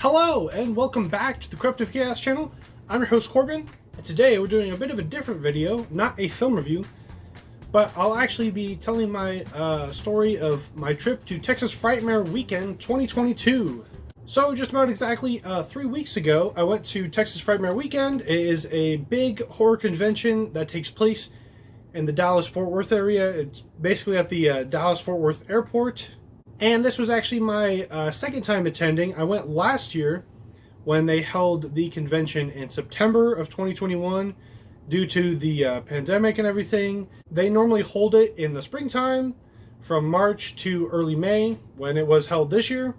Hello and welcome back to the Corruptive Chaos channel. I'm your host Corbin, and today we're doing a bit of a different video, not a film review, but I'll actually be telling my story of my trip to Texas Frightmare Weekend 2022. So just about exactly 3 weeks ago, I went to Texas Frightmare Weekend. It is a big horror convention that takes place in the Dallas-Fort Worth area. It's basically at the Dallas-Fort Worth airport. And this was actually my second time attending. I went last year when they held the convention in September of 2021 due to the pandemic and everything. They normally hold it in the springtime from March to early May when it was held this year.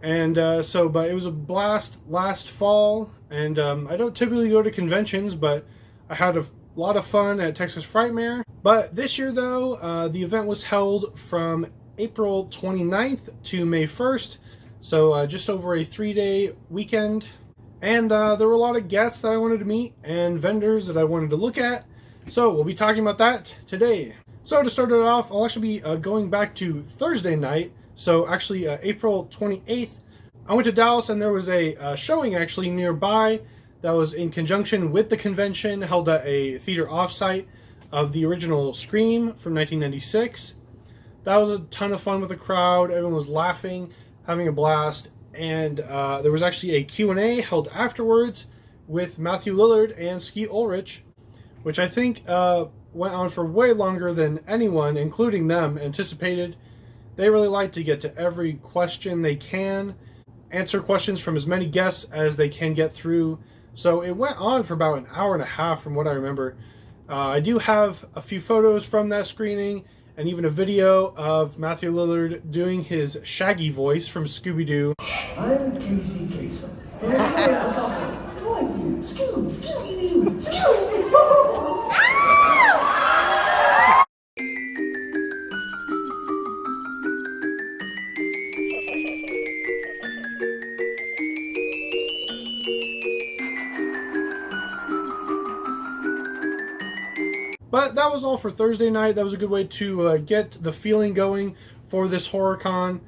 And but it was a blast last fall, and I don't typically go to conventions, but I had a lot of fun at Texas Frightmare. But this year though, the event was held from April 29th to May 1st, so just over a 3-day weekend. And there were a lot of guests that I wanted to meet and vendors that I wanted to look at, so we'll be talking about that today. So to start it off, I'll actually be going back to Thursday night, so actually April 28th. I went to Dallas and there was a showing actually nearby that was in conjunction with the convention, held at a theater offsite of the original Scream from 1996. That was a ton of fun with the crowd. Everyone was laughing, having a blast, and there was actually a Q&A held afterwards with Matthew Lillard and Skeet Ulrich, which I think went on for way longer than anyone, including them, anticipated. They really like to get to every question they can, answer questions from as many guests as they can get through. So it went on for about an hour and a half from what I remember. I do have a few photos from that screening, and even a video of Matthew Lillard doing his Shaggy voice from Scooby-Doo. I'm Casey Kasem. And I like you. Scooby-Doo. Scoob. But that was all for Thursday night. That was a good way to get the feeling going for this horror con.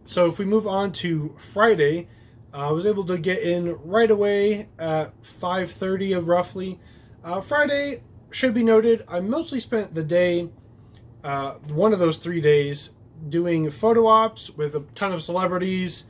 So if we move on to Friday, I was able to get in right away at 5:30 roughly. Friday, should be noted, I mostly spent the day, one of those 3 days, doing photo ops with a ton of celebrities.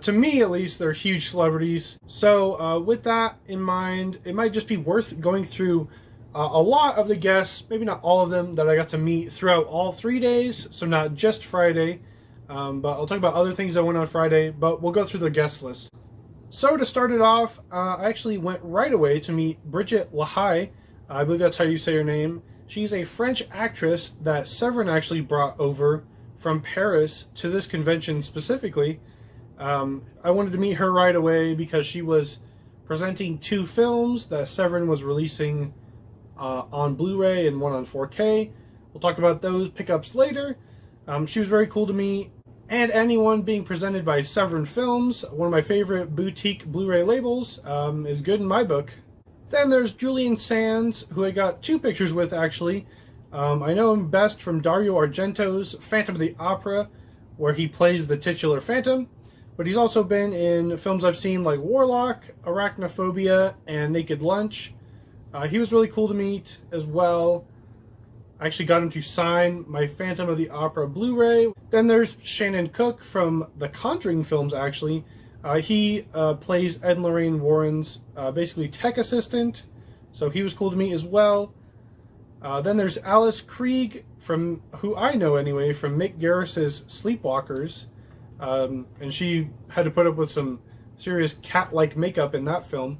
To me, at least, they're huge celebrities. So with that in mind, it might just be worth going through a lot of the guests, maybe not all of them, that I got to meet throughout all 3 days, so not just Friday, but I'll talk about other things that went on Friday, but we'll go through the guest list. So to start it off, I actually went right away to meet Bridget LaHaye. I believe that's how you say her name. She's a French actress that Severin actually brought over from Paris to this convention specifically. I wanted to meet her right away because she was presenting 2 films that Severin was releasing on Blu-ray and one on 4K. We'll talk about those pickups later. She was very cool to me, and anyone being presented by Severin Films, one of my favorite boutique Blu-ray labels, is good in my book. Then there's Julian Sands, who I got 2 pictures with actually. I know him best from Dario Argento's Phantom of the Opera, where he plays the titular Phantom, but he's also been in films I've seen like Warlock, Arachnophobia, and Naked Lunch. He was really cool to meet as well. I actually got him to sign my Phantom of the Opera Blu-ray. Then there's Shannon Cook from the Conjuring films, actually. He plays Ed and Lorraine Warren's basically tech assistant, so he was cool to meet as well. Then there's Alice Krieg, from who I know anyway, from Mick Garris's Sleepwalkers. And she had to put up with some serious cat-like makeup in that film.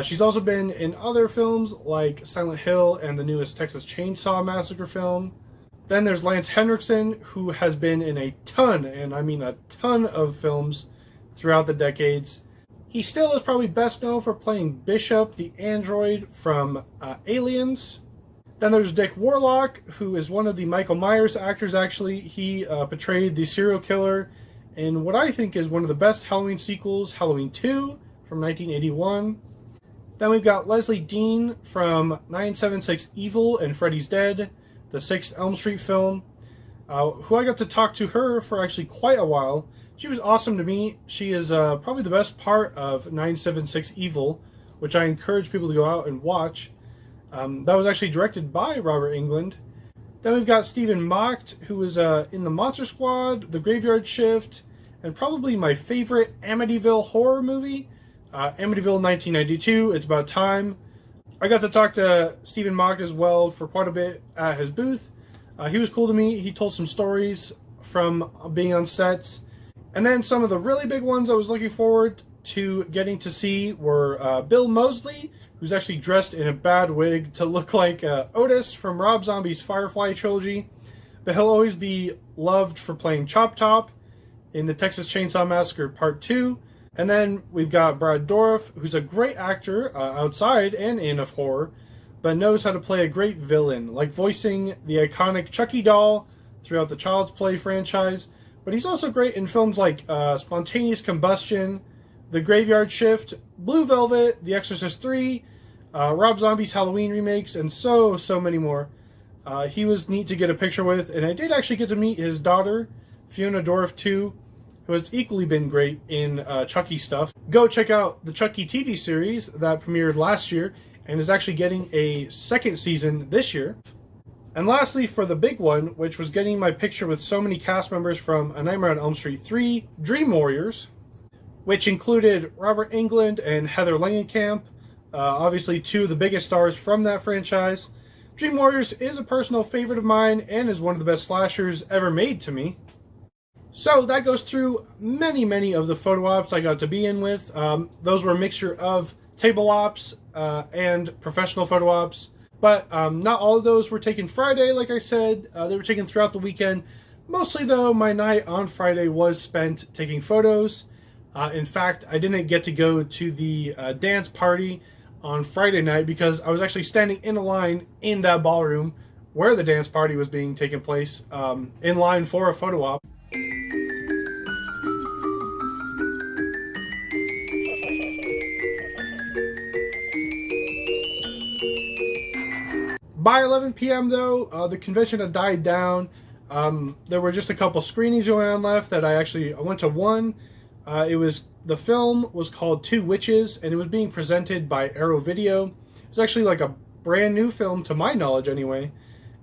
She's also been in other films like Silent Hill and the newest Texas Chainsaw Massacre film. Then there's Lance Henriksen, who has been in a ton, and I mean a ton, of films throughout the decades. He still is probably best known for playing Bishop the android from Aliens. Then there's Dick Warlock, who is one of the Michael Myers actors actually. He portrayed the serial killer in what I think is one of the best Halloween sequels, Halloween 2 from 1981. Then we've got Leslie Dean from 976 Evil and Freddy's Dead, the 6th Elm Street film, who I got to talk to her for actually quite a while. She was awesome to me. She is probably the best part of 976 Evil, which I encourage people to go out and watch. That was actually directed by Robert Englund. Then we've got Stephen Macht, who was in the Monster Squad, The Graveyard Shift, and probably my favorite Amityville horror movie, Amityville 1992, It's About Time. I got to talk to Stephen Macht as well for quite a bit at his booth. He was cool to me. He told some stories from being on sets. And then some of the really big ones I was looking forward to getting to see were Bill Moseley, who's actually dressed in a bad wig to look like Otis from Rob Zombie's Firefly trilogy. But he'll always be loved for playing Chop Top in the Texas Chainsaw Massacre Part 2. And then we've got Brad Dourif, who's a great actor outside and in of horror, but knows how to play a great villain, like voicing the iconic Chucky doll throughout the Child's Play franchise. But he's also great in films like Spontaneous Combustion, The Graveyard Shift, Blue Velvet, The Exorcist 3, Rob Zombie's Halloween remakes, and so many more. He was neat to get a picture with, and I did actually get to meet his daughter, Fiona Dourif, too, who has equally been great in Chucky stuff. Go check out the Chucky TV series that premiered last year and is actually getting a second season this year. And lastly, for the big one, which was getting my picture with so many cast members from A Nightmare on Elm Street 3, Dream Warriors, which included Robert Englund and Heather Langenkamp, obviously two of the biggest stars from that franchise. Dream Warriors is a personal favorite of mine and is one of the best slashers ever made to me. So that goes through many of the photo ops I got to be in with. Those were a mixture of table ops and professional photo ops. But not all of those were taken Friday, like I said. They were taken throughout the weekend. Mostly, though, my night on Friday was spent taking photos. In fact, I didn't get to go to the dance party on Friday night because I was actually standing in a line in that ballroom where the dance party was being taken place, in line for a photo op. By 11 p.m. though, the convention had died down. There were just a couple screenings around left that I went to one. The film was called Two Witches, and it was being presented by Arrow Video. It was actually like a brand new film to my knowledge anyway.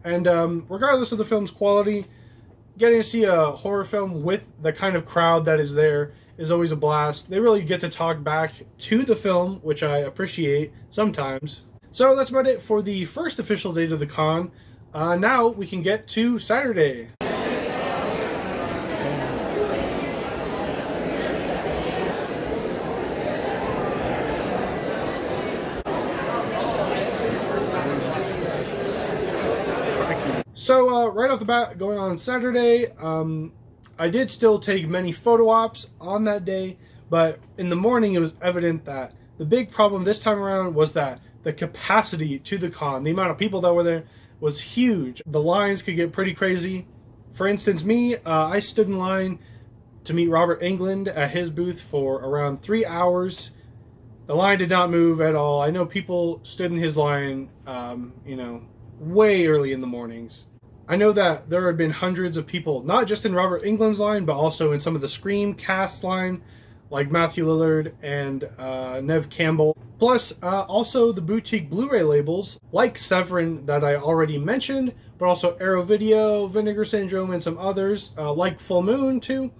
And regardless of the film's quality, getting to see a horror film with the kind of crowd that is there is always a blast. They really get to talk back to the film, which I appreciate sometimes. So that's about it for the first official date of the con. Now we can get to Saturday. So right off the bat, going on Saturday, I did still take many photo ops on that day, but in the morning it was evident that the big problem this time around was that the capacity to the con, the amount of people that were there, was huge. The lines could get pretty crazy. For instance, me, I stood in line to meet Robert Englund at his booth for around 3 hours. The line did not move at all. I know people stood in his line, way early in the mornings. I know that there had been hundreds of people, not just in Robert Englund's line, but also in some of the Scream cast line, like Matthew Lillard and Neve Campbell. Plus, also the boutique Blu-ray labels, like Severin that I already mentioned, but also Arrow Video, Vinegar Syndrome, and some others, like Full Moon, too.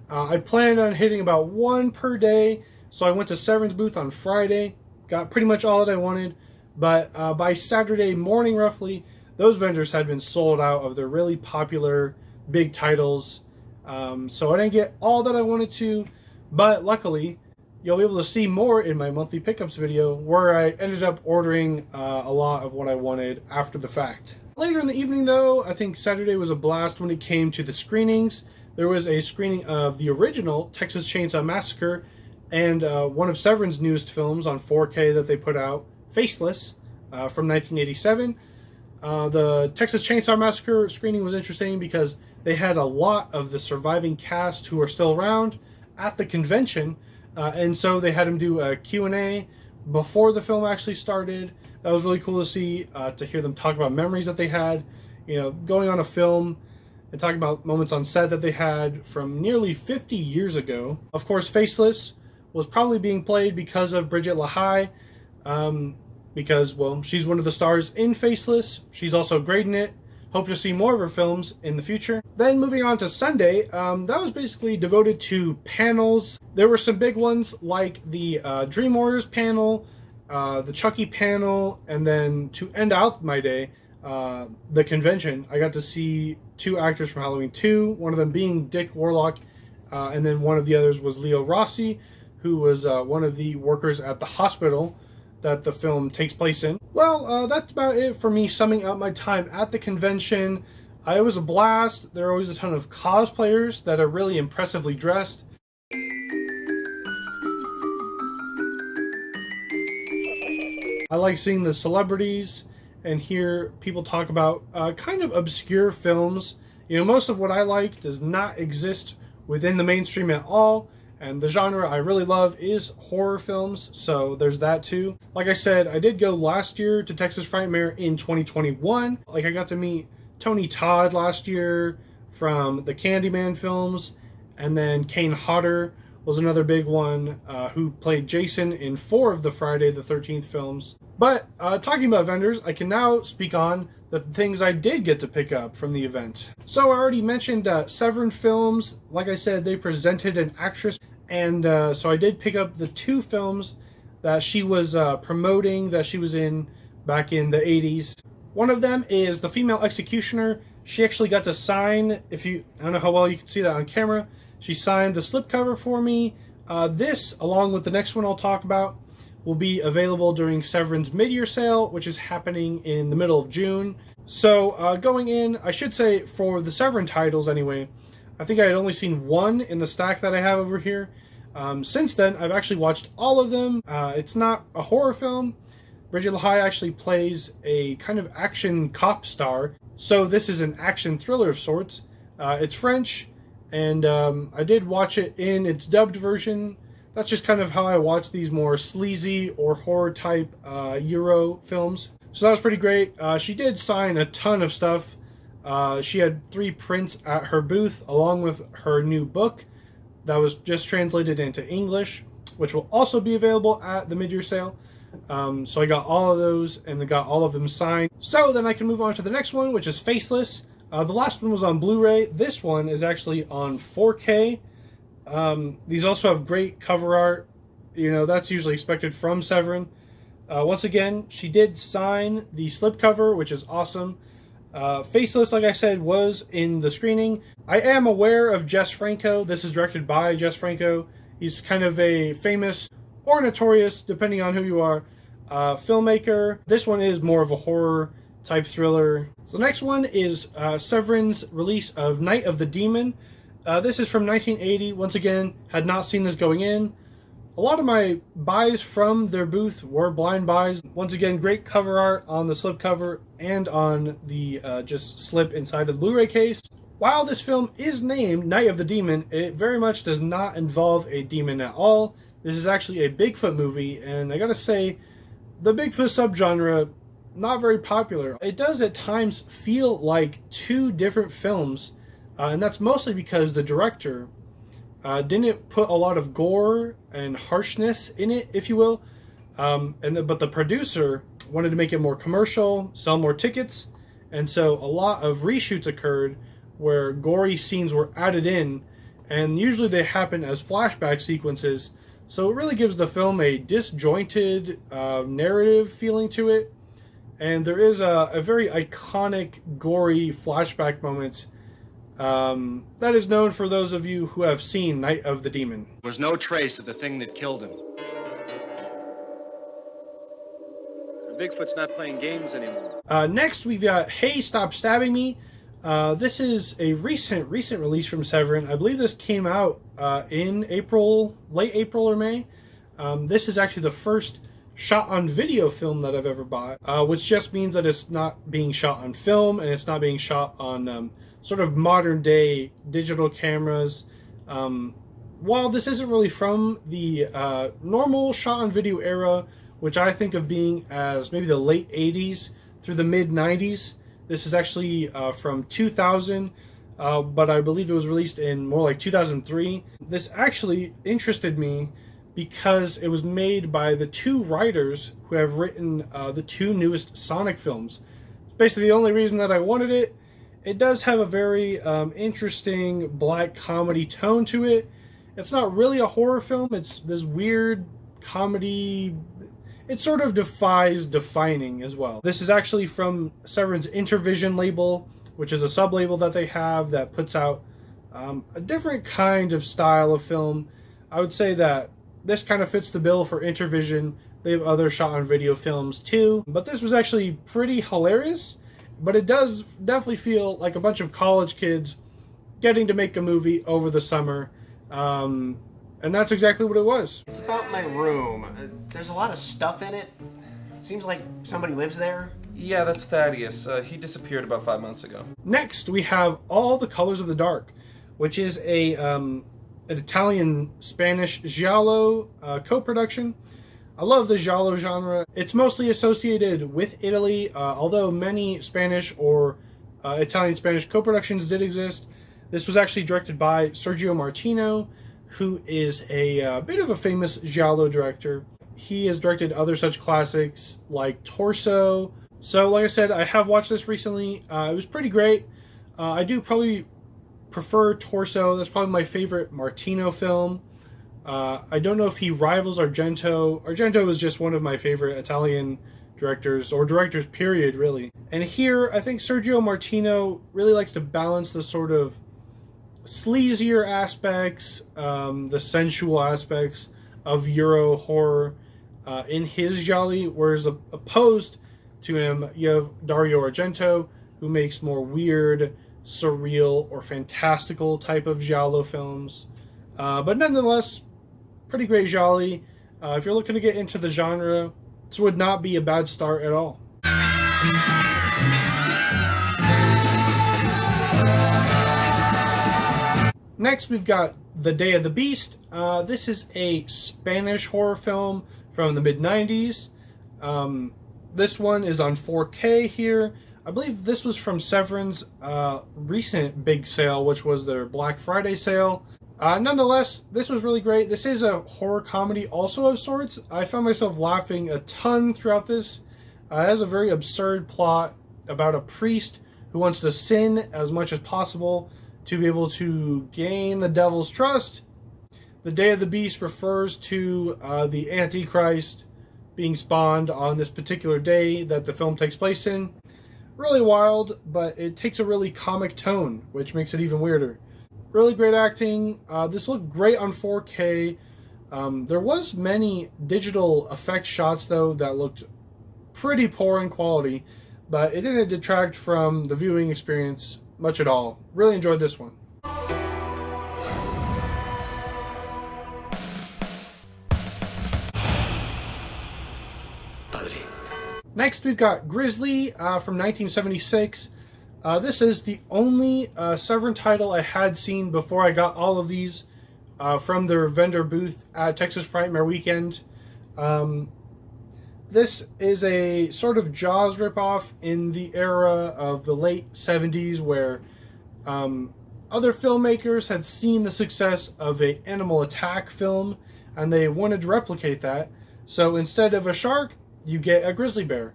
I planned on hitting about one per day, so I went to Severin's booth on Friday, got pretty much all that I wanted, but by Saturday morning, roughly, those vendors had been sold out of their really popular big titles, so I didn't get all that I wanted to, but luckily, you'll be able to see more in my monthly pickups video where I ended up ordering a lot of what I wanted after the fact. Later in the evening though, I think Saturday was a blast when it came to the screenings. There was a screening of the original Texas Chainsaw Massacre and one of Severin's newest films on 4K that they put out, Faceless, from 1987. The Texas Chainsaw Massacre screening was interesting because they had a lot of the surviving cast who are still around at the convention. And so they had him do a Q&A before the film actually started. That was really cool to see, to hear them talk about memories that they had, going on a film and talking about moments on set that they had from nearly 50 years ago. Of course, Faceless was probably being played because of Bridget LaHaye, because, well, she's one of the stars in Faceless. She's also great in it. Hope to see more of her films in the future. Then moving on to Sunday, that was basically devoted to panels. There were some big ones like the Dream Warriors panel, the Chucky panel, and then to end out my day, the convention. I got to see 2 actors from Halloween 2, one of them being Dick Warlock, and then one of the others was Leo Rossi, who was one of the workers at the hospital that the film takes place in. Well, that's about it for me summing up my time at the convention. It was a blast. There are always a ton of cosplayers that are really impressively dressed. I like seeing the celebrities and hear people talk about kind of obscure films. You know, most of what I like does not exist within the mainstream at all. And the genre I really love is horror films, so there's that too. Like I said, I did go last year to Texas Frightmare in 2021. Like, I got to meet Tony Todd last year from the Candyman films, and then Kane Hodder was another big one who played Jason in 4 of the Friday the 13th films. But talking about vendors, I can now speak on the things I did get to pick up from the event. So I already mentioned Severin Films. Like I said, they presented an actress, and so I did pick up the 2 films that she was promoting, that she was in back in the 80s. One of them is The Female Executioner. She actually got to sign, I don't know how well you can see that on camera, she signed the slipcover for me. This, along with the next one I'll talk about, will be available during Severin's mid-year sale, which is happening in the middle of June. So going in, I should say for the Severin titles anyway, I think I had only seen 1 in the stack that I have over here. Since then, I've actually watched all of them. It's not a horror film. Bridget LaHaye actually plays a kind of action cop star, so this is an action thriller of sorts. It's French, and I did watch it in its dubbed version. That's just kind of how I watch these more sleazy or horror type Euro films. So that was pretty great. She did sign a ton of stuff. She had 3 prints at her booth along with her new book that was just translated into English, which will also be available at the mid-year sale. So I got all of those and I got all of them signed. So then I can move on to the next one, which is Faceless. The last one was on Blu-ray. This one is actually on 4K. These also have great cover art. You know, that's usually expected from Severin. Once again, she did sign the slipcover, which is awesome. Faceless, like I said, was in the screening. I am aware of Jess Franco. This is directed by Jess Franco. He's kind of a famous or notorious, depending on who you are, filmmaker. This one is more of a horror type thriller. So the next one is Severin's release of Night of the Demon. This is from 1980. Once again, had not seen this going in. A lot of my buys from their booth were blind buys. Once again, great cover art on the slipcover and on the just slip inside of the Blu-ray case. While this film is named Night of the Demon, it very much does not involve a demon at all. This is actually a Bigfoot movie, and I gotta say, the Bigfoot subgenre, not very popular. It does at times feel like 2 different films, and that's mostly because the director didn't put a lot of gore and harshness in it, if you will. But the producer wanted to make it more commercial, sell more tickets, and so a lot of reshoots occurred where gory scenes were added in, and usually they happen as flashback sequences, so it really gives the film a disjointed narrative feeling to it. And there is a very iconic gory flashback moment that is known for those of you who have seen Night of the Demon. There was no trace of the thing that killed him. Bigfoot's not playing games anymore. Next, we've got Hey, Stop Stabbing Me. This is a recent release from Severin. I believe this came out in April, late April or May. This is actually the first shot on video film that I've ever bought, which just means that it's not being shot on film and it's not being shot on sort of modern day digital cameras. While this isn't really from the normal shot on video era, which I think of being as maybe the late 80s through the mid 90s, this is actually from 2000. but I believe it was released in more like 2003. This actually interested me because it was made by the two writers who have written the two newest Sonic films. Basically, the only reason that I wanted it. It does have a very interesting black comedy tone to it. It's not really a horror film. It's this weird comedy. It sort of defies defining as well. This is actually from Severin's Intervision label, which is a sub-label that they have that puts out a different kind of style of film. I would say that this kind of fits the bill for Intervision. They have other shot-on-video films too, but this was actually pretty hilarious. But it does definitely feel like a bunch of college kids getting to make a movie over the summer. And that's exactly what it was. It's about my room. There's a lot of stuff in it. Seems like somebody lives there. Yeah, that's Thaddeus. He disappeared about 5 months ago. Next, we have All the Colors of the Dark, which is an Italian-Spanish giallo co-production. I love the giallo genre. It's mostly associated with Italy, although many Spanish or Italian-Spanish co-productions did exist. This was actually directed by Sergio Martino, who is a bit of a famous giallo director. He has directed other such classics like Torso. So, like I said, I have watched this recently. It was pretty great. I do probably prefer Torso. That's probably my favorite Martino film. I don't know if he rivals Argento. Argento is just one of my favorite Italian directors, or directors period, really. And here, I think Sergio Martino really likes to balance the sort of sleazier aspects, the sensual aspects of Euro horror in his gialli, whereas opposed to him, you have Dario Argento, who makes more weird, surreal, or fantastical type of giallo films. But nonetheless, pretty great gialli. If you're looking to get into the genre, this would not be a bad start at all. Next, we've got The Day of the Beast. This is a Spanish horror film from the mid-90s. This one is on 4K here. I believe this was from Severin's recent big sale, which was their Black Friday sale. Nonetheless, this was really great. This is a horror comedy also of sorts. I found myself laughing a ton throughout this. It has a very absurd plot about a priest who wants to sin as much as possible to be able to gain the devil's trust. The Day of the Beast refers to the Antichrist being spawned on this particular day that the film takes place in. Really wild, but it takes a really comic tone, which makes it even weirder. Really great acting. This looked great on 4K. There was many digital effect shots, though, that looked pretty poor in quality, but it didn't detract from the viewing experience much at all. Really enjoyed this one. Next, we've got Grizzly from 1976. This is the only Severin title I had seen before I got all of these from their vendor booth at Texas Frightmare Weekend. This is a sort of Jaws ripoff in the era of the late 70s, where other filmmakers had seen the success of an animal attack film and they wanted to replicate that. So instead of a shark, you get a grizzly bear.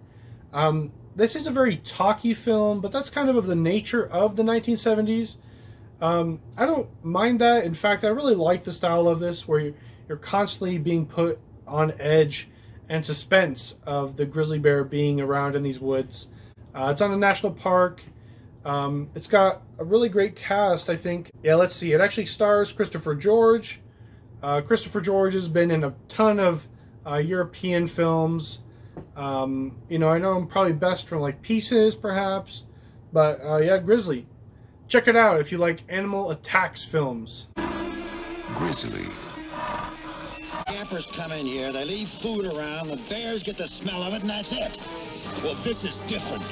This is a very talky film, but that's kind of the nature of the 1970s. I don't mind that. In fact, I really like the style of this, where you're constantly being put on edge and suspense of the grizzly bear being around in these woods. It's on a national park. It's got a really great cast, I think. Yeah, let's see. It actually stars Christopher George. Christopher George has been in a ton of European films. I know him probably best from like Pieces, perhaps. But yeah, Grizzly. Check it out if you like animal attacks films. Grizzly. Campers come in here, they leave food around, the bears get the smell of it, and that's it. Well, this is different.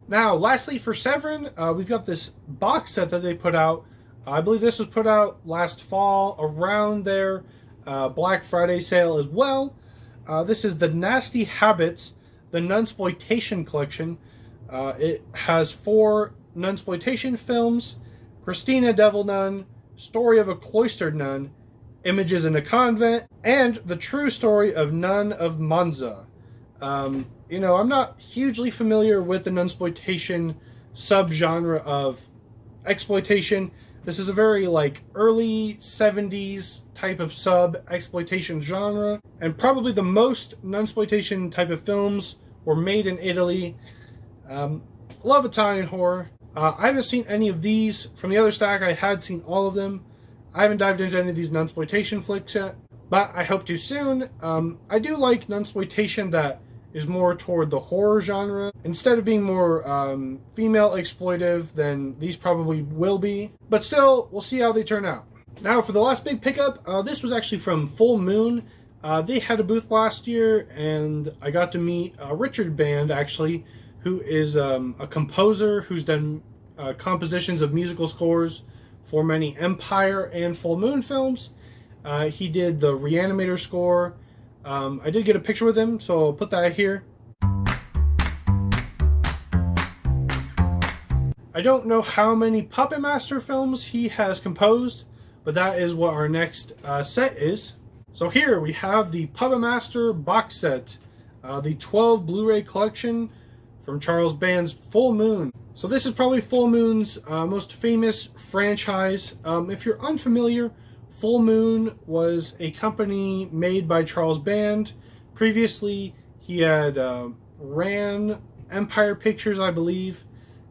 Now, lastly, for Severin, we've got this box set that they put out. I believe this was put out last fall around their Black Friday sale as well. This is the Nasty Habits, the Nunsploitation collection. It has 4 Nunsploitation films, Christina Devil Nun, Story of a Cloistered Nun, Images in a Convent, and The True Story of Nun of Monza. You know, I'm not hugely familiar with the nunsploitation subgenre of exploitation. This is a very like early 70s type of sub-exploitation genre, and probably the most nunsploitation type of films were made in Italy. Love Italian horror. I haven't seen any of these. From the other stack, I had seen all of them. I haven't dived into any of these nunsploitation flicks yet, but I hope to soon. I do like nunsploitation that is more toward the horror genre. Instead of being more female exploitive, then these probably will be. But still, we'll see how they turn out. Now for the last big pickup, this was actually from Full Moon. They had a booth last year, and I got to meet Richard Band, actually, who is a composer who's done compositions of musical scores for many Empire and Full Moon films. He did the Reanimator score. I did get a picture with him, so I'll put that here. I don't know how many Puppet Master films he has composed, but that is what our next set is. So here we have the Puppet Master box set, the 12 Blu-ray collection from Charles Band's Full Moon. So this is probably Full Moon's most famous franchise. If you're unfamiliar, Full Moon was a company made by Charles Band. Previously, he had ran Empire Pictures, I believe.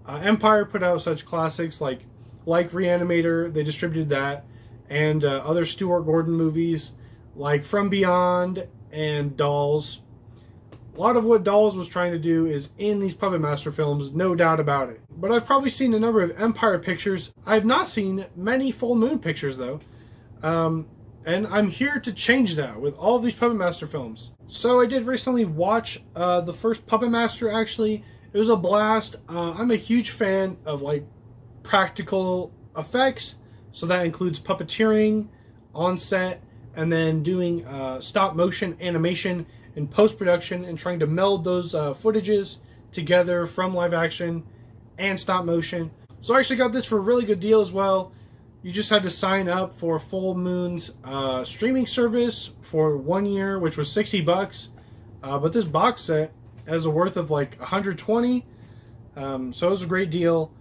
Empire put out such classics like Reanimator, they distributed that, and other Stuart Gordon movies like From Beyond and Dolls. A lot of what Dolls was trying to do is in these Puppet Master films, no doubt about it. But I've probably seen a number of Empire pictures. I've not seen many Full Moon pictures though. And I'm here to change that with all of these Puppet Master films. So I did recently watch the first Puppet Master, actually. It was a blast. I'm a huge fan of like practical effects. So that includes puppeteering on set and then doing stop motion animation in post-production and trying to meld those footages together from live action and stop motion. So I actually got this for a really good deal as well. You just had to sign up for Full Moon's streaming service for 1 year, which was $60. But this box set has a worth of like $120. So it was a great deal.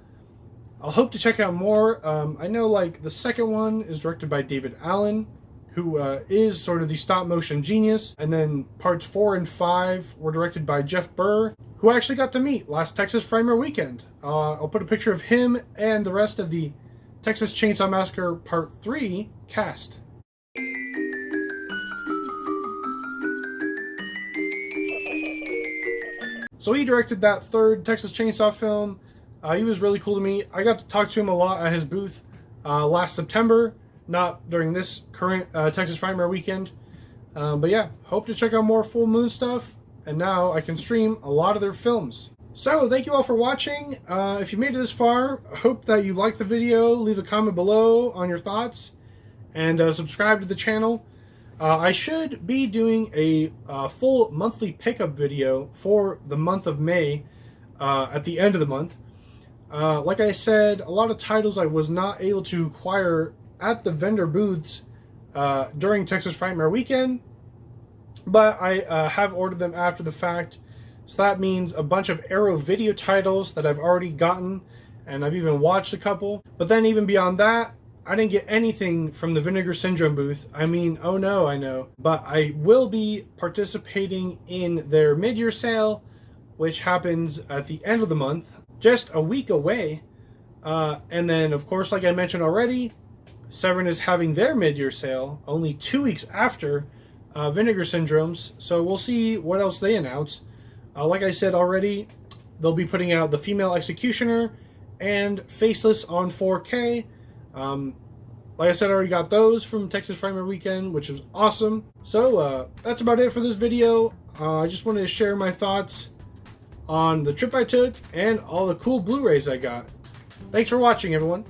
I'll hope to check out more. I know like the second one is directed by David Allen, who is sort of the stop motion genius. And then parts 4 and 5 were directed by Jeff Burr, who I actually got to meet last Texas Frightmare Weekend. I'll put a picture of him and the rest of the Texas Chainsaw Massacre Part 3 cast. So he directed that third Texas Chainsaw film. He was really cool to me. I got to talk to him a lot at his booth last September, not during this current Texas Frightmare Weekend. But yeah, hope to check out more Full Moon stuff, and now I can stream a lot of their films. So, thank you all for watching. If you made it this far, I hope that you liked the video. Leave a comment below on your thoughts, and subscribe to the channel. I should be doing a full monthly pickup video for the month of May at the end of the month. Like I said, a lot of titles I was not able to acquire at the vendor booths during Texas Frightmare Weekend, but I have ordered them after the fact. So that means a bunch of Arrow Video titles that I've already gotten, and I've even watched a couple. But then even beyond that, I didn't get anything from the Vinegar Syndrome booth. I mean, oh no, I know. But I will be participating in their mid-year sale, which happens at the end of the month, just a week away. And then, of course, like I mentioned already, Severin is having their mid-year sale only 2 weeks after Vinegar Syndrome's. So we'll see what else they announce. Like I said already, they'll be putting out The Female Executioner and Faceless on 4K. Like I said, I already got those from Texas Frightmare Weekend, which was awesome. So that's about it for this video. I just wanted to share my thoughts on the trip I took and all the cool Blu-rays I got. Thanks for watching, everyone.